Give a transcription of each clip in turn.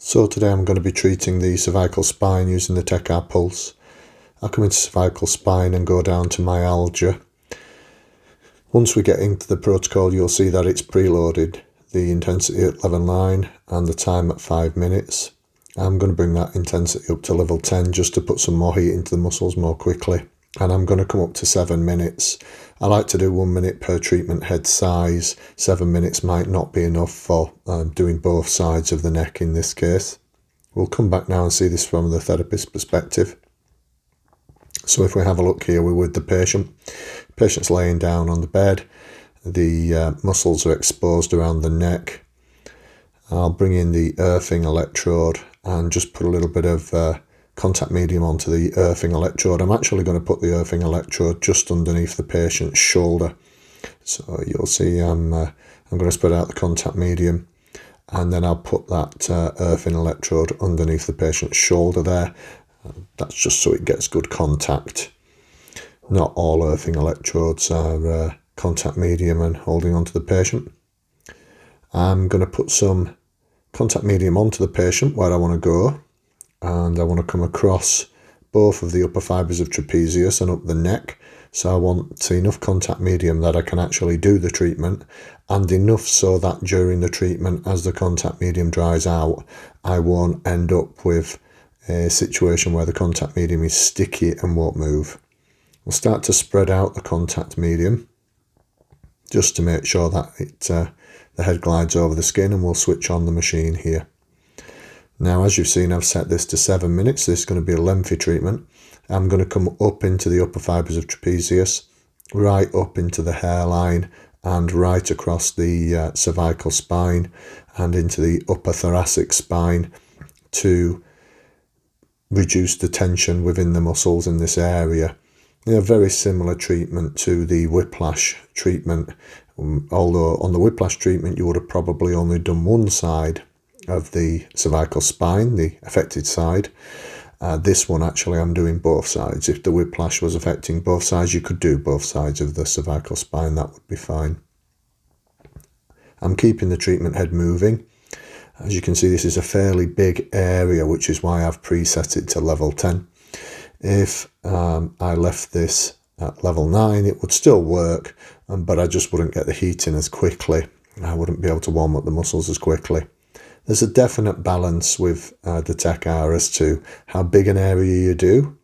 So today I'm going to be treating the cervical spine using the Tecarpuls. I'll come into cervical spine and go down to myalgia. Once we get into the protocol, you'll see that it's preloaded, the intensity at level 9 and the time at 5 minutes. I'm going to bring that intensity up to level 10 just to put some more heat into the muscles more quickly. And I'm going to come up to 7 minutes. I like to do 1 minute per treatment head size. 7 minutes might not be enough for doing both sides of the neck in this case. We'll come back now and see this from the therapist's perspective. So if we have a look here, we're with the patient. Patient's laying down on the bed. The muscles are exposed around the neck. I'll bring in the earthing electrode and just put a little bit of contact medium onto the earthing electrode. I'm actually going to put the earthing electrode just underneath the patient's shoulder. So you'll see I'm going to spread out the contact medium, and then I'll put that earthing electrode underneath the patient's shoulder there. That's just so it gets good contact. Not all earthing electrodes are contact medium and holding onto the patient. I'm going to put some contact medium onto the patient where I want to go. And I want to come across both of the upper fibres of trapezius and up the neck. So I want enough contact medium that I can actually do the treatment, and enough so that during the treatment, as the contact medium dries out, I won't end up with a situation where the contact medium is sticky and won't move. I'll start to spread out the contact medium just to make sure that the head glides over the skin, and we'll switch on the machine here. Now, as you've seen, I've set this to 7 minutes. This is going to be a lengthy treatment. I'm going to come up into the upper fibres of trapezius, right up into the hairline, and right across the cervical spine and into the upper thoracic spine to reduce the tension within the muscles in this area. Very similar treatment to the whiplash treatment, although on the whiplash treatment you would have probably only done one side of the cervical spine, the affected side. This one actually I'm doing both sides. If the whiplash was affecting both sides, you could do both sides of the cervical spine, that would be fine. I'm keeping the treatment head moving. As you can see, this is a fairly big area, which is why I've preset it to level 10. If I left this at level 9, it would still work, but I just wouldn't get the heat in as quickly. I wouldn't be able to warm up the muscles as quickly. There's a definite balance with the Tecar as to how big an area you do.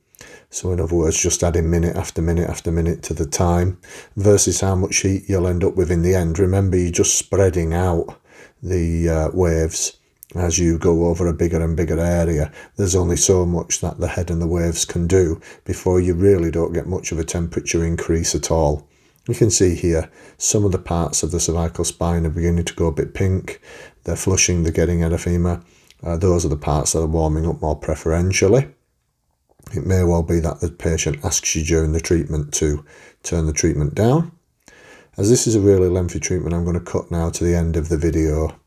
So in other words, just adding minute after minute after minute to the time versus how much heat you'll end up with in the end. Remember, you're just spreading out the waves as you go over a bigger and bigger area. There's only so much that the head and the waves can do before you really don't get much of a temperature increase at all. You can see here some of the parts of the cervical spine are beginning to go a bit pink. They're flushing, they're getting erythema. Those are the parts that are warming up more preferentially. It may well be that the patient asks you during the treatment to turn the treatment down. As this is a really lengthy treatment, I'm going to cut now to the end of the video.